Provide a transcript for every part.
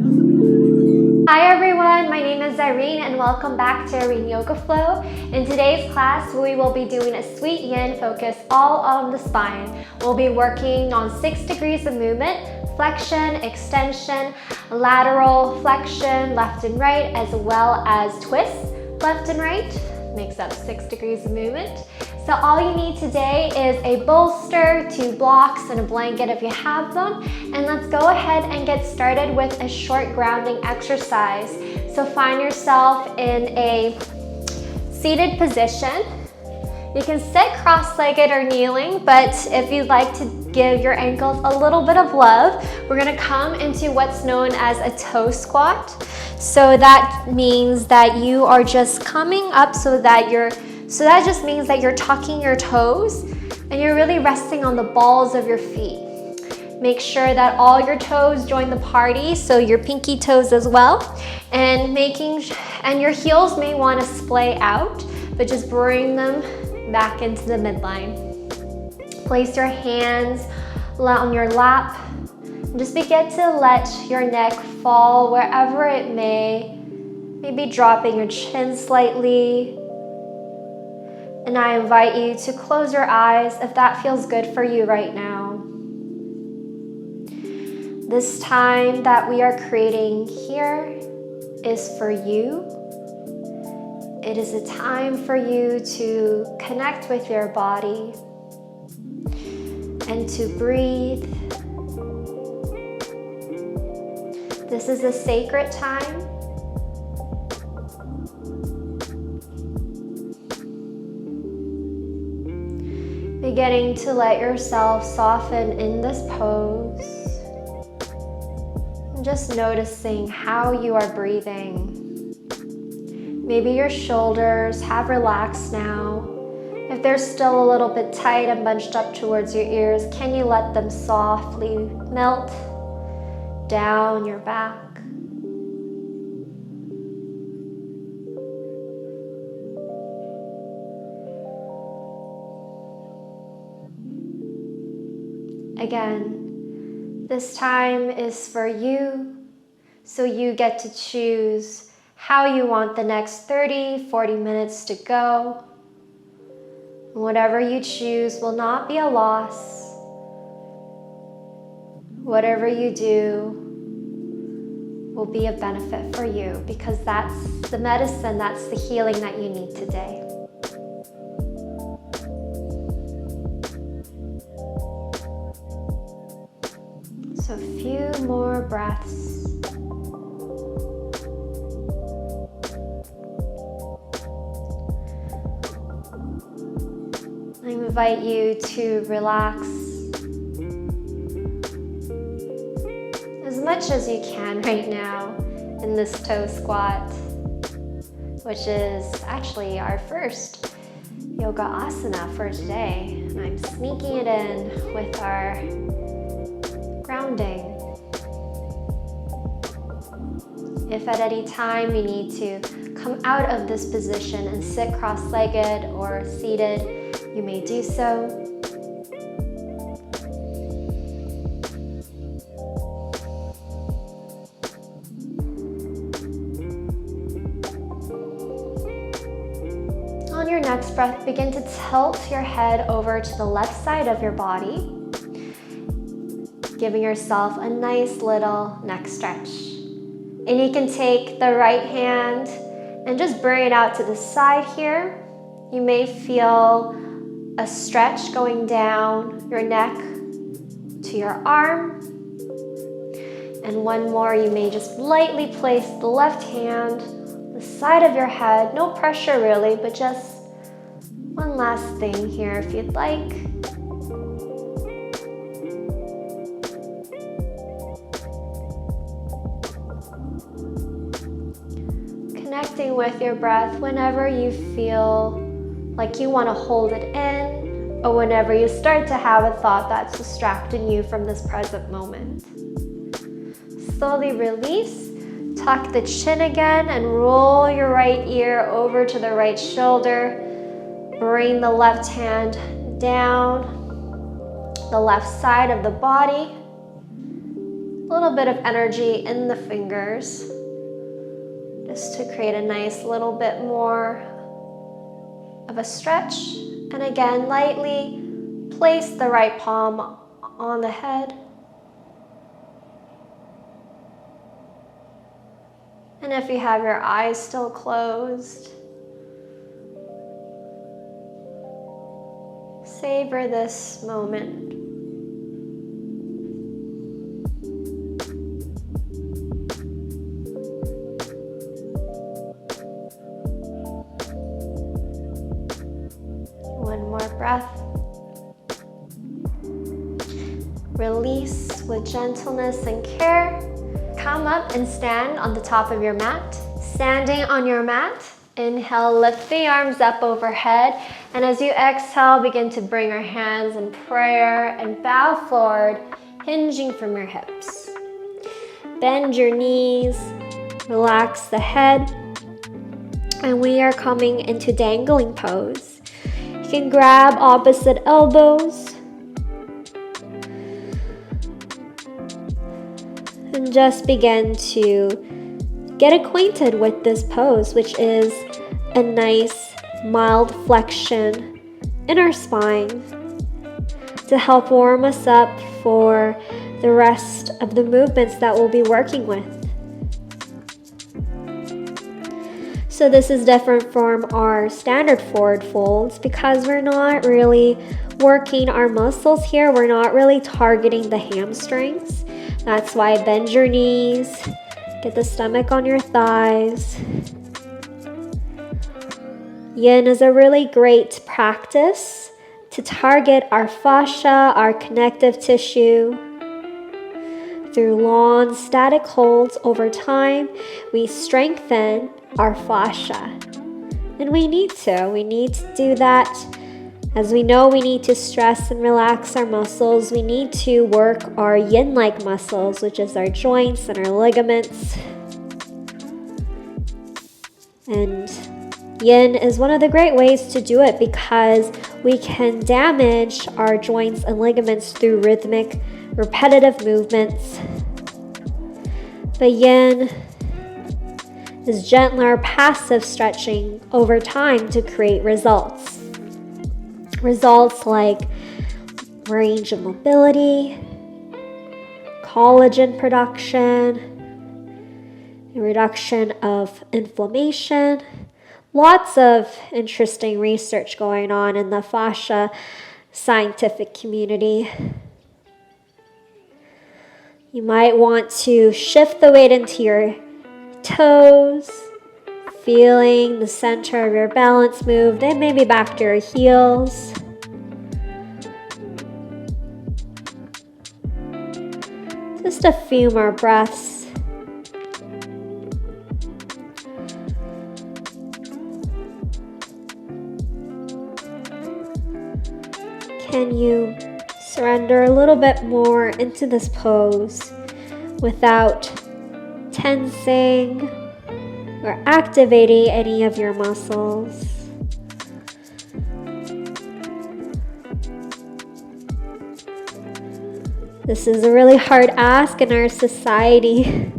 Hi everyone, my name is Irene and welcome back to Irene Yoga Flow. In today's class, we will be doing a sweet yin focus all on the spine. We'll be working on 6 degrees of movement, flexion, extension, lateral, flexion, left and right, as well as twists, left and right. Makes up 6 degrees of movement. So all you need today is a bolster, 2 blocks, and a blanket if you have them. And let's go ahead and get started with a short grounding exercise. So find yourself in a seated position. You can sit cross-legged or kneeling, but if you'd like to give your ankles a little bit of love, we're gonna come into what's known as a toe squat. So that means that you are just coming up so that just means that you're tucking your toes and you're really resting on the balls of your feet. Make sure that all your toes join the party, so your pinky toes as well, and your heels may want to splay out, but just bring them back into the midline. Place your hands on your lap. Just begin to let your neck fall wherever it may, maybe dropping your chin slightly. And I invite you to close your eyes if that feels good for you right now. This time that we are creating here is for you. It is a time for you to connect with your body and to breathe. This is a sacred time. Beginning to let yourself soften in this pose. And just noticing how you are breathing. Maybe your shoulders have relaxed now. If they're still a little bit tight and bunched up towards your ears, can you let them softly melt down your back? Again, this time is for you, so you get to choose how you want the next 30, 40 minutes to go. Whatever you choose will not be a loss. Whatever you do will be a benefit for you, because that's the medicine, that's the healing that you need today. So a few more breaths. I invite you to relax as much as you can right now in this toe squat, which is actually our first yoga asana for today. And I'm sneaking it in with our grounding. If at any time you need to come out of this position and sit cross-legged or seated, you may do so. On your next breath, begin to tilt your head over to the left side of your body, giving yourself a nice little neck stretch. And you can take the right hand and just bring it out to the side here. You may feel a stretch going down your neck to your arm. And one more, you may just lightly place the left hand on the side of your head. No pressure really, but just one last thing here if you'd like. Connecting with your breath whenever you feel like you want to hold it in, or whenever you start to have a thought that's distracting you from this present moment. Slowly release, tuck the chin again, and roll your right ear over to the right shoulder. Bring the left hand down the left side of the body. little bit of energy in the fingers, just to create a nice little bit more of a stretch. And again, lightly place the right palm on the head. And if you have your eyes still closed, savor this moment. One more breath. Release with gentleness and care. Come up and stand on the top of your mat. Standing on your mat, inhale, lift the arms up overhead. And as you exhale, begin to bring your hands in prayer and bow forward, hinging from your hips. Bend your knees, relax the head. And we are coming into dangling pose. You can grab opposite elbows. And just begin to get acquainted with this pose, which is a nice mild flexion in our spine to help warm us up for the rest of the movements that we'll be working with. So this is different from our standard forward folds because we're not really working our muscles here. We're not really targeting the hamstrings. That's why bend your knees, get the stomach on your thighs. Yin is a really great practice to target our fascia, our connective tissue. Through long static holds over time, we strengthen our fascia. And we need to do that. As we know, we need to stress and relax our muscles. We need to work our yin-like muscles, which is our joints and our ligaments. And yin is one of the great ways to do it because we can damage our joints and ligaments through rhythmic, repetitive movements. But yin is gentler, passive stretching over time to create results. Results like range of mobility, collagen production, a reduction of inflammation. Lots of interesting research going on in the fascia scientific community. You might want to shift the weight into your toes, feeling the center of your balance move, then maybe back to your heels. Just a few more breaths. Can you surrender a little bit more into this pose without tensing or activating any of your muscles? This is a really hard ask in our society.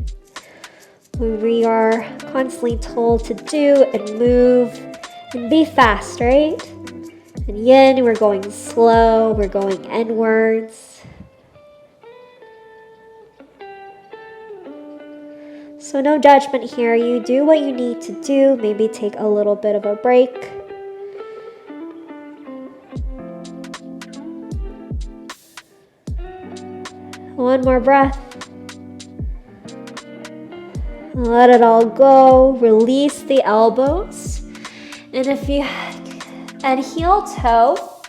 We are constantly told to do and move and be fast, right? And yin, we're going slow, we're going inwards. So no judgment here. You do what you need to do. Maybe take a little bit of a break. One more breath. Let it all go. Release the elbows. And if you and heel toe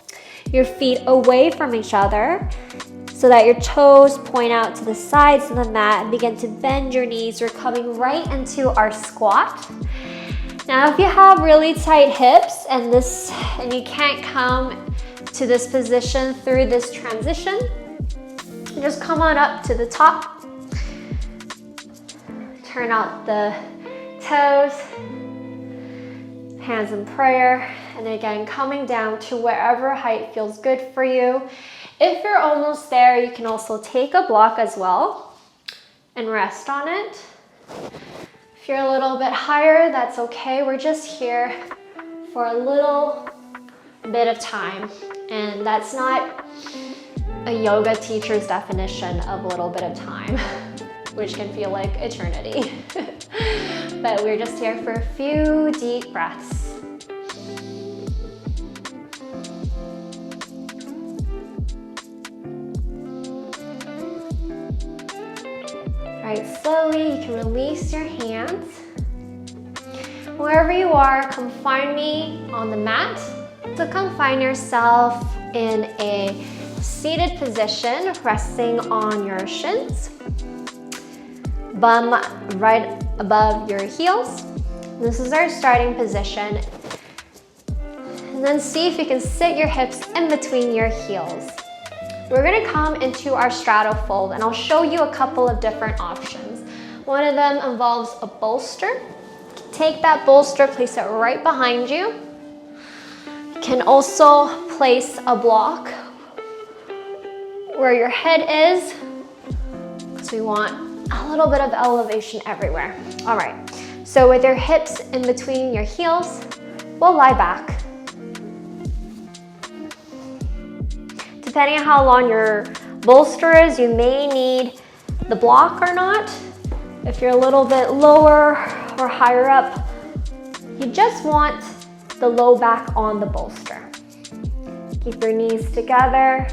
your feet away from each other so that your toes point out to the sides of the mat, and begin to bend your knees. We're coming right into our squat. Now if you have really tight hips and you can't come to this position through this transition, just come on up to the top. Turn out the toes, hands in prayer, and again coming down to wherever height feels good for you. If you're almost there, you can also take a block as well. and rest on it. If you're a little bit higher, that's okay. We're just here for a little bit of time. And that's not a yoga teacher's definition of a little bit of time, which can feel like eternity. But we're just here for a few deep breaths. All right, slowly you can release your hands. Wherever you are, come find me on the mat. So come find yourself in a seated position, resting on your shins. Bum right above your heels. This is our starting position. And then see if you can sit your hips in between your heels. We're gonna come into our straddle fold, and I'll show you a couple of different options. One of them involves a bolster. Take that bolster, place it right behind you. You can also place a block where your head is, because we want a little bit of elevation everywhere. All right, so with your hips in between your heels, we'll lie back. Depending on how long your bolster is, you may need the block or not. If you're a little bit lower or higher up, you just want the low back on the bolster. Keep your knees together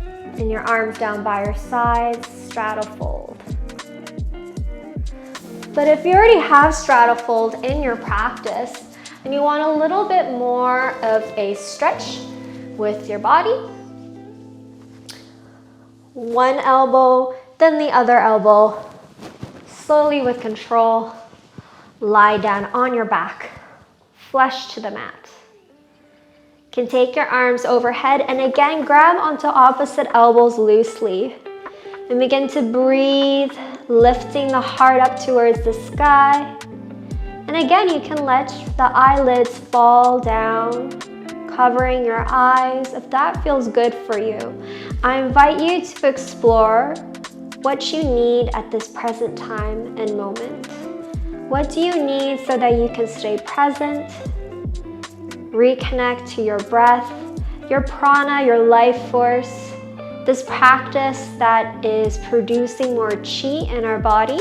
and your arms down by your sides, straddle fold. But if you already have straddle fold in your practice and you want a little bit more of a stretch with your body, one elbow, then the other elbow, slowly with control, lie down on your back, flush to the mat. You can take your arms overhead and again grab onto opposite elbows loosely and begin to breathe, lifting the heart up towards the sky. And again, you can let the eyelids fall down, covering your eyes if that feels good for you. I invite you to explore what you need at this present time and moment. What do you need so that you can stay present, reconnect to your breath, your prana, your life force, this practice that is producing more qi in our body.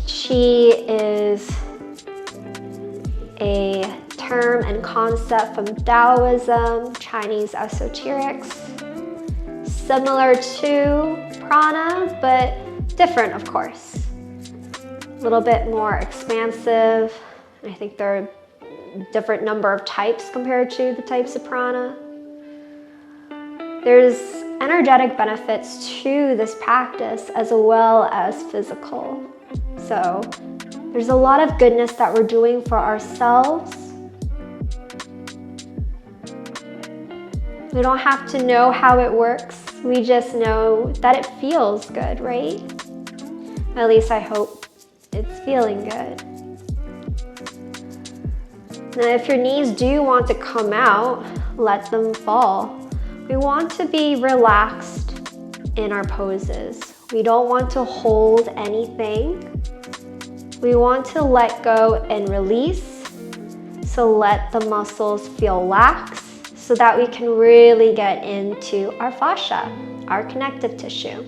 Qi is a term and concept from Taoism, Chinese esoterics, similar to prana, but different, of course. A little bit more expansive. I think there are a different number of types compared to the types of prana. There's energetic benefits to this practice as well as physical. So there's a lot of goodness that we're doing for ourselves. We don't have to know how it works. We just know that it feels good, right? At least I hope it's feeling good. Now, if your knees do want to come out, let them fall. We want to be relaxed in our poses. We don't want to hold anything. We want to let go and release. So let the muscles feel lax so that we can really get into our fascia, our connective tissue.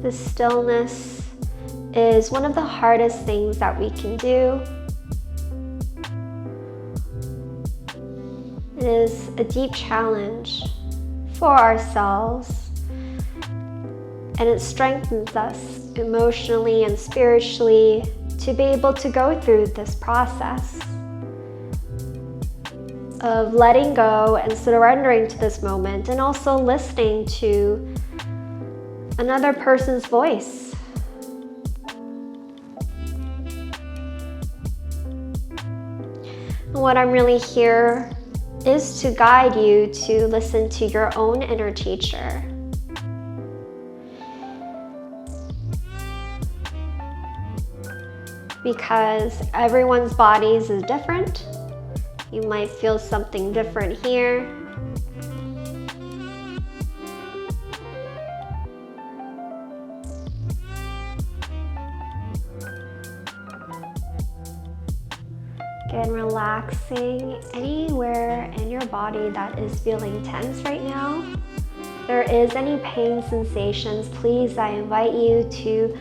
The stillness is one of the hardest things that we can do. It is a deep challenge for ourselves, and it strengthens us emotionally and spiritually to be able to go through this process of letting go and surrendering to this moment, and also listening to another person's voice. And what I'm really here is to guide you to listen to your own inner teacher. because everyone's bodies is different. You might feel something different here. Again, relaxing anywhere in your body that is feeling tense right now. If there is any pain sensations, please, I invite you to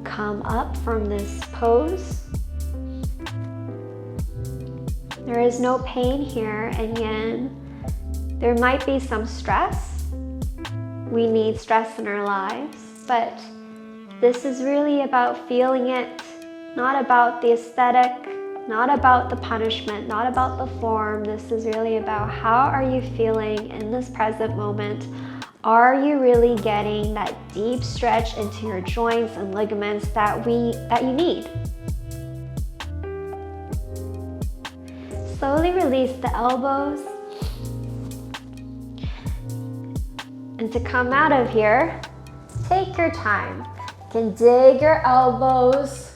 come up from this pose. There is no pain here, and Yin. There might be some stress. We need stress in our lives, but this is really about feeling it, not about the aesthetic, not about the punishment, not about the form. This is really about how are you feeling in this present moment. Are you really getting that deep stretch into your joints and ligaments that you need? Slowly release the elbows. And to come out of here, take your time. You can dig your elbows,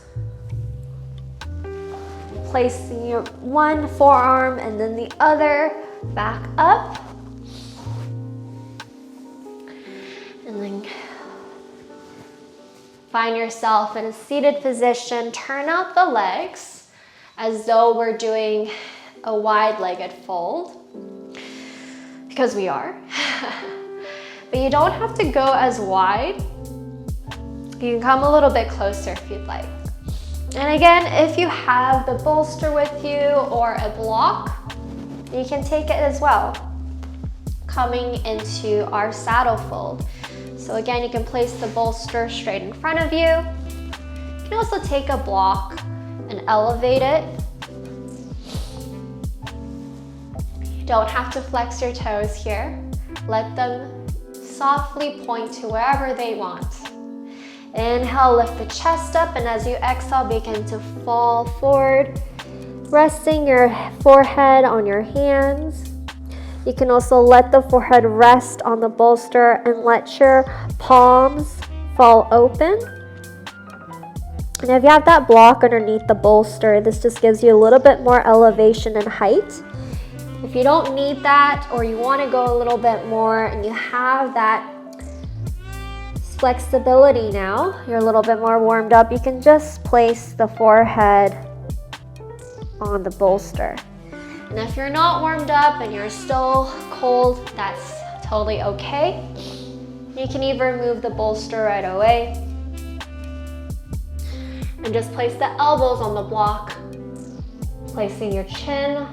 placing your one forearm and then the other back up. And then find yourself in a seated position. Turn out the legs as though we're doing a wide-legged fold, because we are. But you don't have to go as wide. You can come a little bit closer if you'd like. And again, if you have the bolster with you or a block, you can take it as well. Coming into our saddle fold. So again, you can place the bolster straight in front of you. You can also take a block and elevate it. You don't have to flex your toes here. Let them softly point to wherever they want. Inhale, lift the chest up, and as you exhale, begin to fall forward, resting your forehead on your hands. You can also let the forehead rest on the bolster and let your palms fall open. And if you have that block underneath the bolster, this just gives you a little bit more elevation and height. If you don't need that, or you want to go a little bit more and you have that flexibility now, you're a little bit more warmed up, you can just place the forehead on the bolster. And if you're not warmed up and you're still cold, that's totally okay. You can either remove the bolster right away and just place the elbows on the block, placing your chin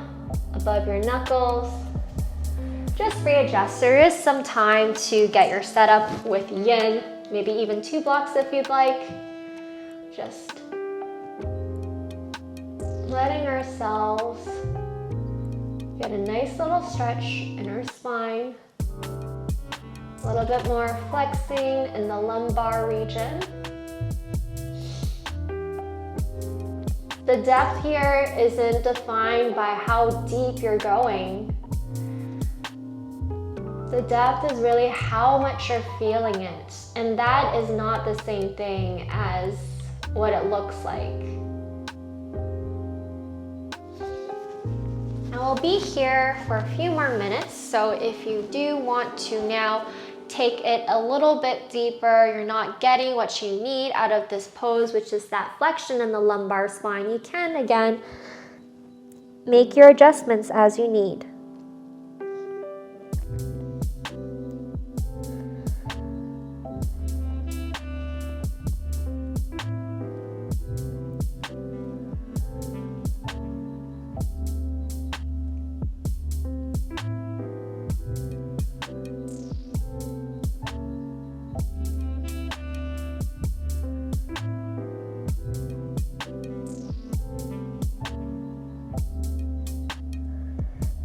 above your knuckles. Just readjust. There is some time to get your setup with Yin, maybe even 2 blocks if you'd like. Just letting ourselves get a nice little stretch in our spine. A little bit more flexing in the lumbar region. The depth here isn't defined by how deep you're going. The depth is really how much you're feeling it. And that is not the same thing as what it looks like. And we'll be here for a few more minutes. So if you do want to now take it a little bit deeper, you're not getting what you need out of this pose, which is that flexion in the lumbar spine, you can again make your adjustments as you need.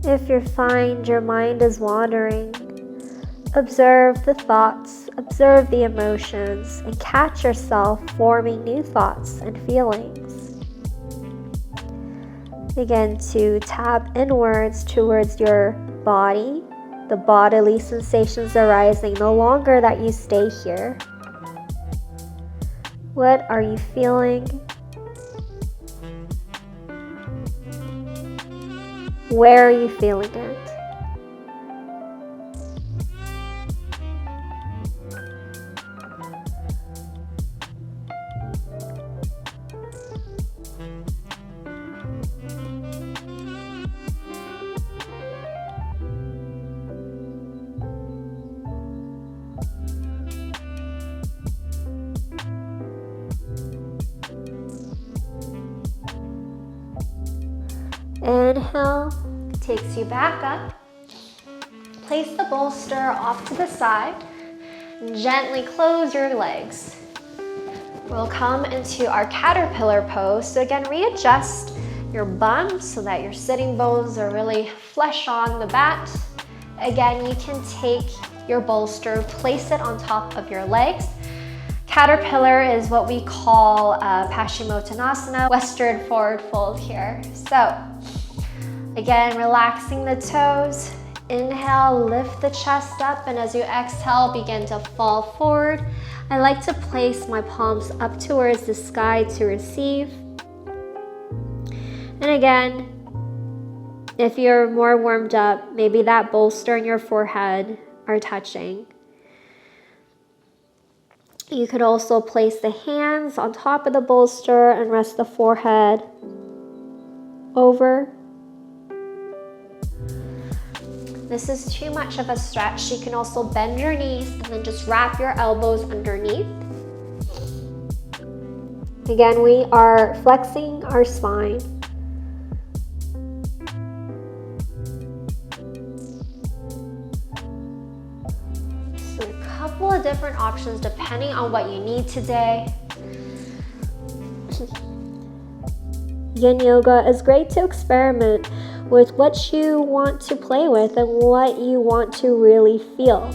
If you find your mind is wandering, observe the thoughts, observe the emotions, and catch yourself forming new thoughts and feelings. Begin to tap inwards towards your body, the bodily sensations arising no longer that you stay here. What are you feeling? Where are you feeling it? Inhale, takes you back up. Place the bolster off to the side. Gently close your legs. We'll come into our caterpillar pose. So again, readjust your bum so that your sitting bones are really flush on the mat. Again, you can take your bolster, place it on top of your legs. Caterpillar is what we call Paschimottanasana, western forward fold here. So again, relaxing the toes. Inhale, lift the chest up, and as you exhale, begin to fall forward. I like to place my palms up towards the sky to receive. And again, if you're more warmed up, maybe that bolster and your forehead are touching. You could also place the hands on top of the bolster and rest the forehead over. This is too much of a stretch. You can also bend your knees and then just wrap your elbows underneath. Again, we are flexing our spine. So a couple of different options depending on what you need today. Yin yoga is great to experiment with what you want to play with and what you want to really feel.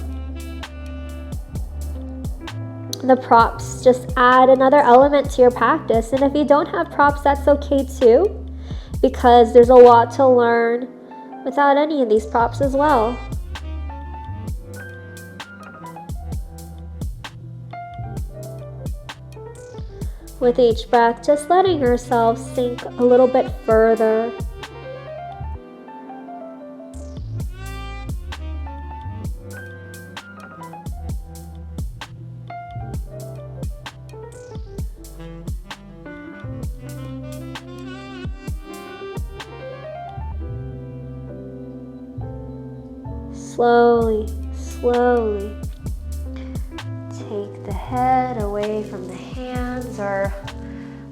The props just add another element to your practice, and if you don't have props, that's okay too, because there's a lot to learn without any of these props as well. With each breath, just letting yourself sink a little bit further. Slowly, slowly take the head away from the hands or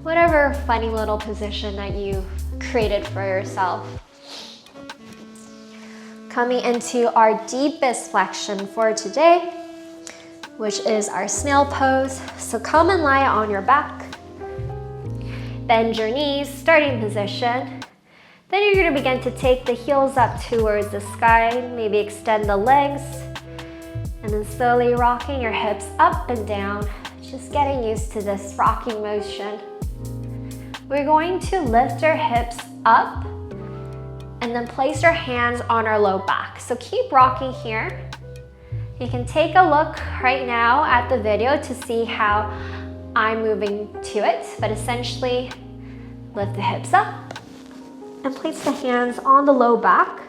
whatever funny little position that you created for yourself. Coming into our deepest flexion for today, which is our snail pose. So come and lie on your back. Bend your knees, starting position. Then you're going to begin to take the heels up towards the sky, maybe extend the legs, and then slowly rocking your hips up and down, just getting used to this rocking motion. We're going to lift our hips up and then place our hands on our low back. So keep rocking here. You can take a look right now at the video to see how I'm moving to it, but essentially lift the hips up and place the hands on the low back.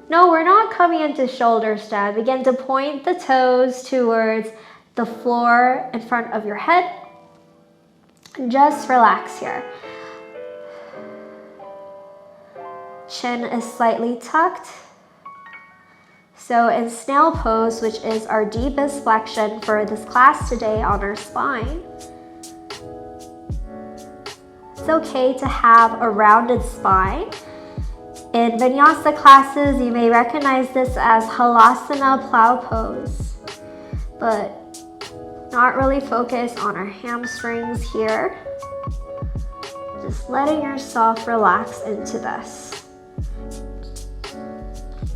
No, we're not coming into shoulder stand. Begin to point the toes towards the floor in front of your head. Just relax here. Chin is slightly tucked. So in snail pose, which is our deepest flexion for this class today on our spine, it's okay to have a rounded spine. In vinyasa classes, you may recognize this as halasana plow pose, but not really focus on our hamstrings here. Just letting yourself relax into this.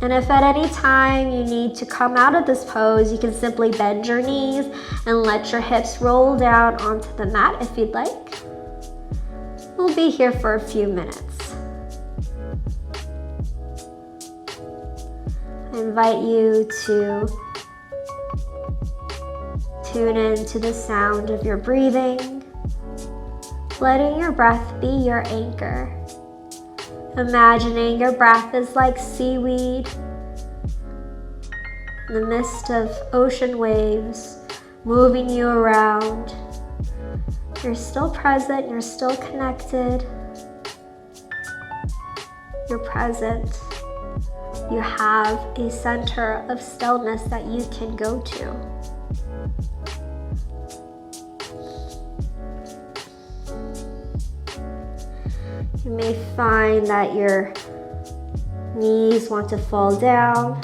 And if at any time you need to come out of this pose, you can simply bend your knees and let your hips roll down onto the mat if you'd like. We'll be here for a few minutes. I invite you to tune in to the sound of your breathing, letting your breath be your anchor. Imagining your breath is like seaweed in the midst of ocean waves, moving you around. You're still present, you're still connected. You're present. You have a center of stillness that you can go to. You may find that your knees want to fall down.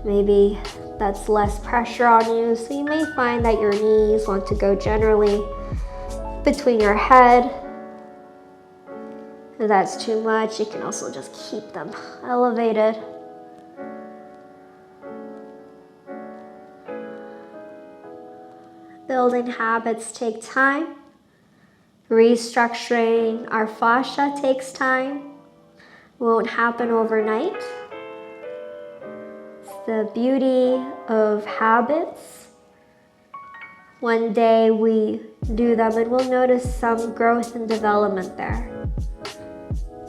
Maybe that's less pressure on you, so you may find that your knees want to go generally between your head. If that's too much, you can also just keep them elevated. Building habits take time. Restructuring our fascia takes time. Won't happen overnight. It's the beauty of habits. One day we do them and we'll notice some growth and development there.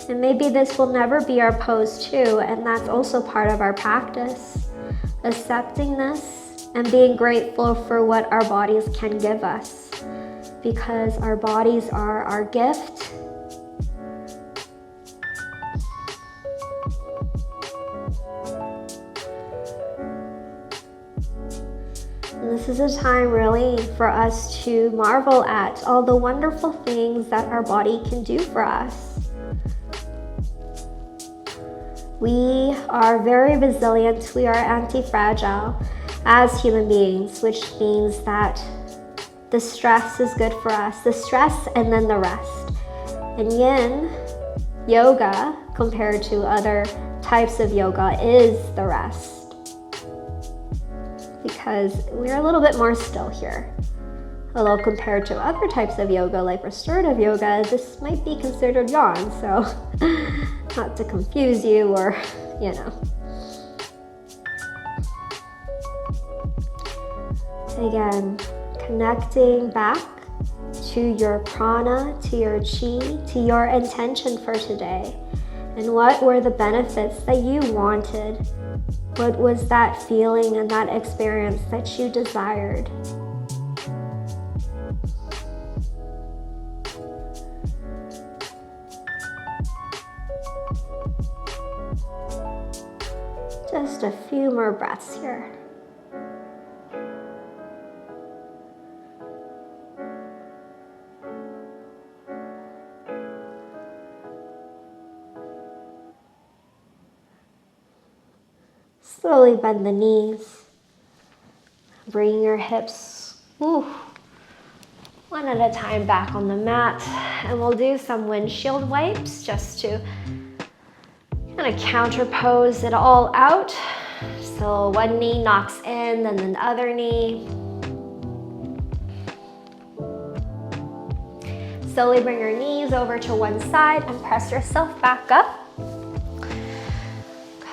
And maybe this will never be our pose too, and that's also part of our practice. Accepting this and being grateful for what our bodies can give us, because our bodies are our gift. And this is a time really for us to marvel at all the wonderful things that our body can do for us. We are very resilient, we are anti-fragile as human beings, which means that the stress is good for us. The stress and then the rest. And yin yoga, compared to other types of yoga, is the rest. Because we're a little bit more still here. Although compared to other types of yoga, like restorative yoga, this might be considered yang, so not to confuse you or, you know. Again, connecting back to your prana, to your chi, to your intention for today. And what were the benefits that you wanted? What was that feeling and that experience that you desired? Just a few more breaths here. Slowly bend the knees. Bring your hips one at a time back on the mat. And we'll do some windshield wipes just to kind of counterpose it all out. So one knee knocks in, then the other knee. Slowly bring your knees over to one side and press yourself back up.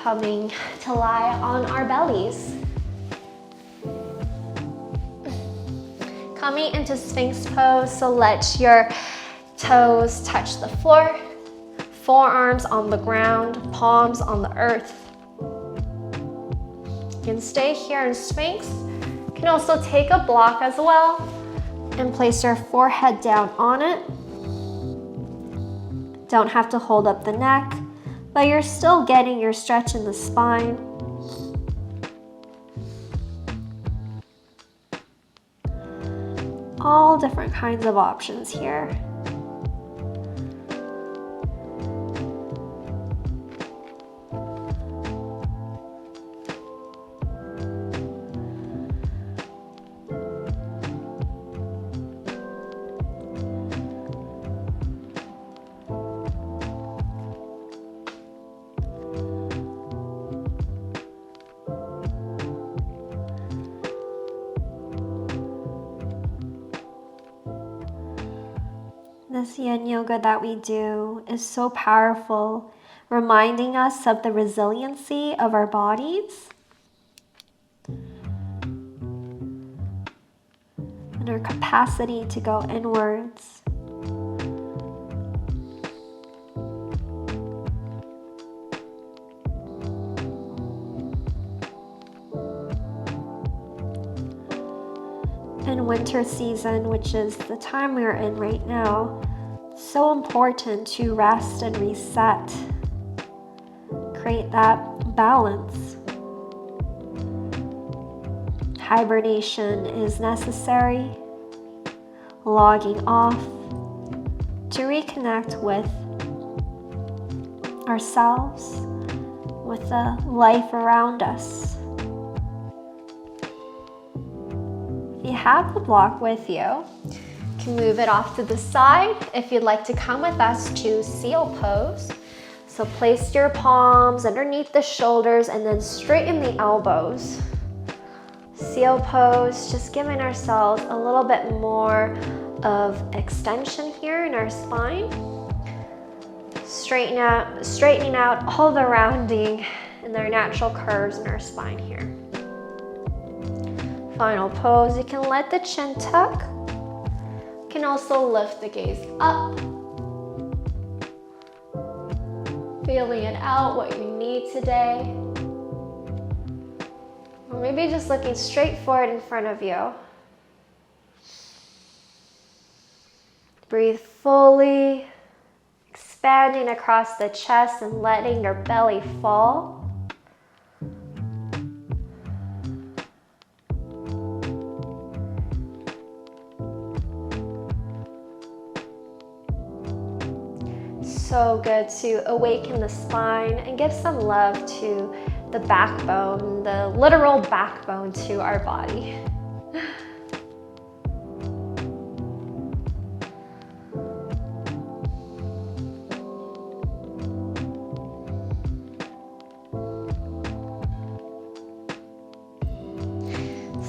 Coming to lie on our bellies. Coming into Sphinx pose, so let your toes touch the floor, forearms on the ground, palms on the earth. You can stay here in Sphinx. You can also take a block as well and place your forehead down on it. Don't have to hold up the neck, but you're still getting your stretch in the spine. All different kinds of options here. This yin yoga that we do is so powerful, reminding us of the resiliency of our bodies and our capacity to go inwards. in winter season, which is the time we're in right now, it's so important to rest and reset. Create that balance. Hibernation is necessary. Logging off to reconnect with ourselves, with the life around us. If you have the block with you, you can move it off to the side. If you'd like to come with us to seal pose, so place your palms underneath the shoulders and then straighten the elbows. Seal pose, just giving ourselves a little bit more of extension here in our spine. Straightening out all the rounding and their natural curves in our spine here. Final pose, you can let the chin tuck. You can also lift the gaze up. Feeling it out, what you need today. Or maybe just looking straight forward in front of you. Breathe fully, expanding across the chest and letting your belly fall. So good to awaken the spine and give some love to the backbone, the literal backbone to our body.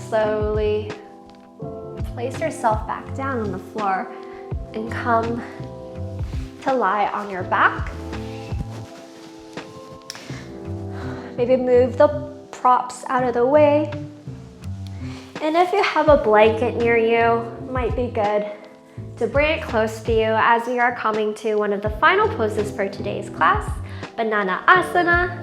Slowly place yourself back down on the floor and come to lie on your back. Maybe move the props out of the way. And if you have a blanket near you, it might be good to bring it close to you as we are coming to one of the final poses for today's class, banana asana.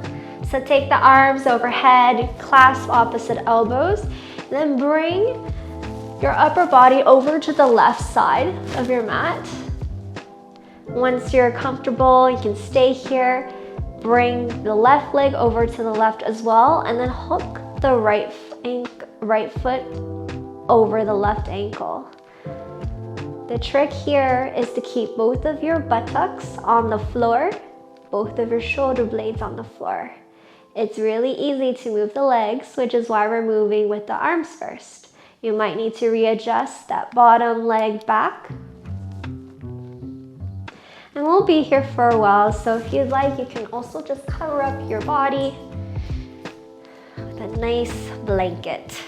So take the arms overhead, clasp opposite elbows, then bring your upper body over to the left side of your mat. Once you're comfortable, you can stay here. Bring the left leg over to the left as well, and then hook the right foot over the left ankle. The trick here is to keep both of your buttocks on the floor, both of your shoulder blades on the floor. It's really easy to move the legs, which is why we're moving with the arms first. You might need to readjust that bottom leg back. And we'll be here for a while, so if you'd like, you can also just cover up your body with a nice blanket.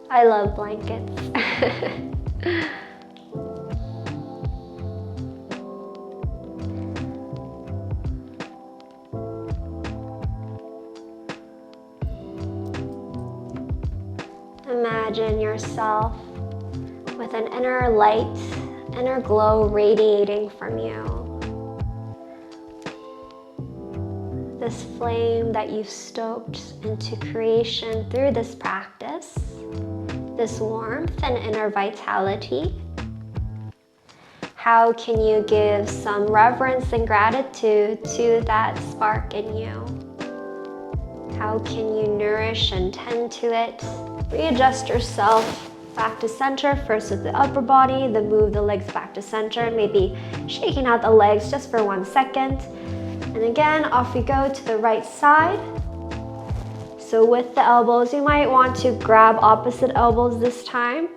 I love blankets. Imagine yourself with an inner light, inner glow radiating from you. This flame that you've stoked into creation through this practice, this warmth and inner vitality. How can you give some reverence and gratitude to that spark in you? How can you nourish and tend to it? Readjust yourself back to center, first with the upper body, then move the legs back to center, maybe shaking out the legs just for 1 second. And again, off we go to the right side. So with the elbows, you might want to grab opposite elbows this time.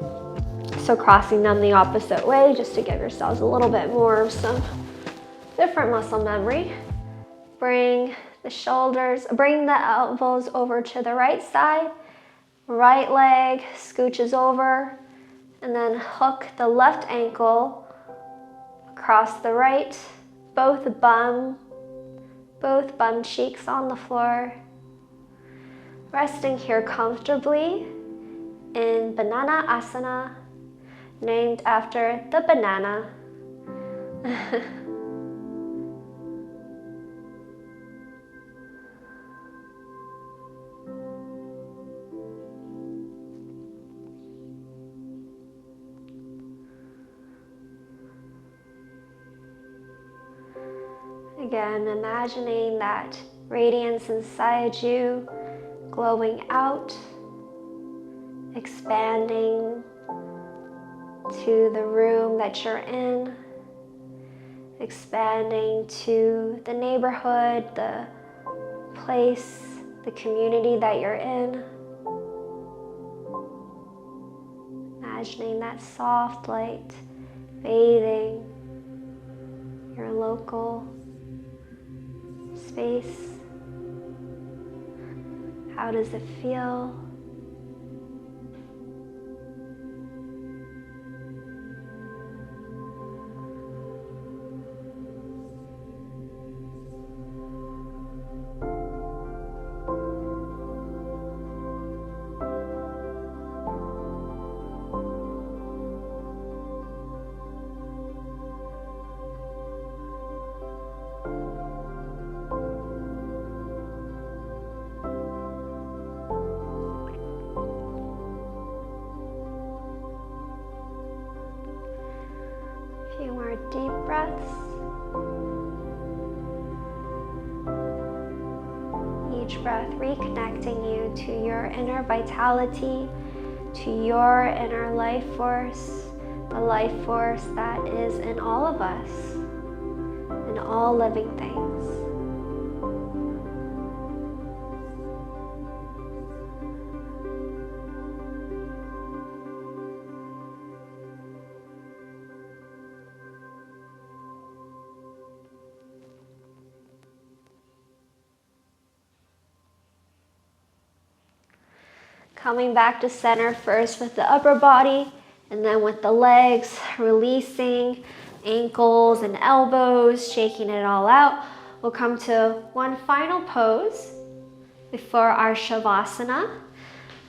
So crossing them the opposite way, just to give yourselves a little bit more of some different muscle memory. Bring the elbows over to the right side. Right leg scooches over, and then hook the left ankle across the right, both bum cheeks on the floor. Resting here comfortably in banana asana, named after the banana, Again, imagining that radiance inside you, glowing out, expanding to the room that you're in, expanding to the neighborhood, the place, the community that you're in. Imagining that soft light bathing your local space. How does it feel? Few more deep breaths. Each breath reconnecting you to your inner vitality, to your inner life force, the life force that is in all of us, in all living things. Coming back to center first with the upper body and then with the legs, releasing ankles and elbows, shaking it all out. We'll come to one final pose before our Shavasana.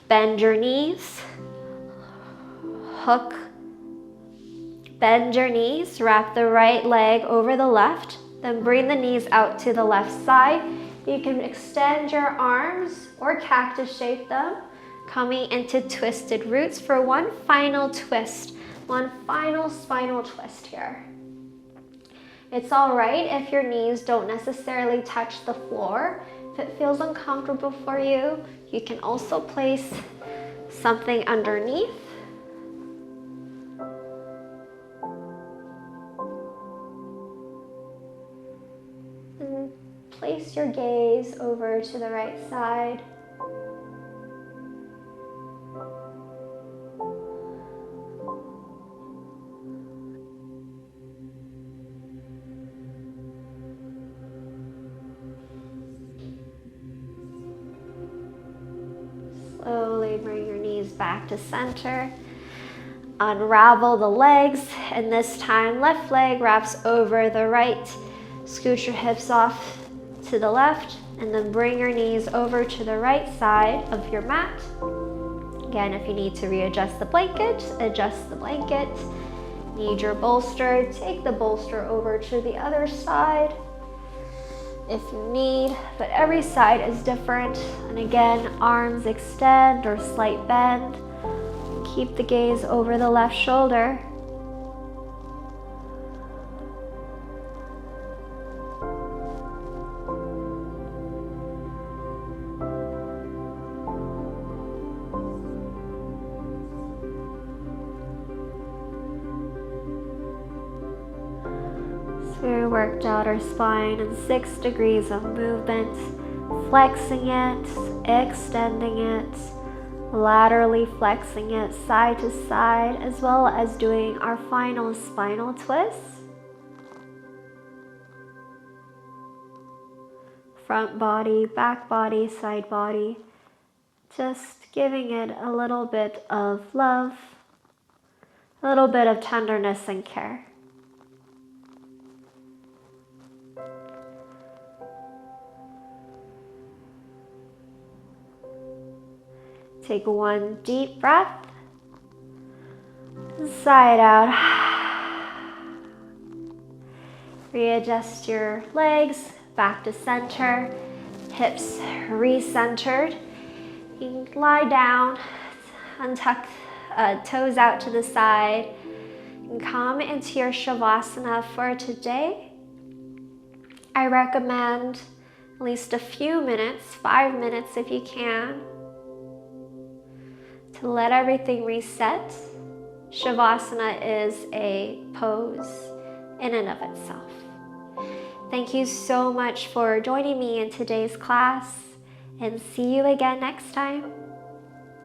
Bend your knees, hook, bend your knees, wrap the right leg over the left, then bring the knees out to the left side. You can extend your arms or cactus shape them, coming into twisted roots for one final twist, one final spinal twist here. It's all right if your knees don't necessarily touch the floor. If it feels uncomfortable for you, you can also place something underneath. And place your gaze over to the right side. Slowly bring your knees back to center. Unravel the legs, and this time left leg wraps over the right. Scoot your hips off to the left, and then bring your knees over to the right side of your mat. Again, if you need to readjust the blanket, adjust the blanket. Need your bolster, take the bolster over to the other side if you need, but every side is different. And again, arms extend or slight bend. Keep the gaze over the left shoulder. We worked out our spine in 6 degrees of movement, flexing it, extending it, laterally flexing it side to side, as well as doing our final spinal twist. Front body, back body, side body. Just giving it a little bit of love, a little bit of tenderness and care. Take one deep breath, sigh it out. Readjust your legs back to center, hips recentered. You can lie down, untuck toes out to the side, and come into your Shavasana for today. I recommend at least a few minutes, 5 minutes if you can, to let everything reset. Shavasana is a pose in and of itself. Thank you so much for joining me in today's class, and see you again next time.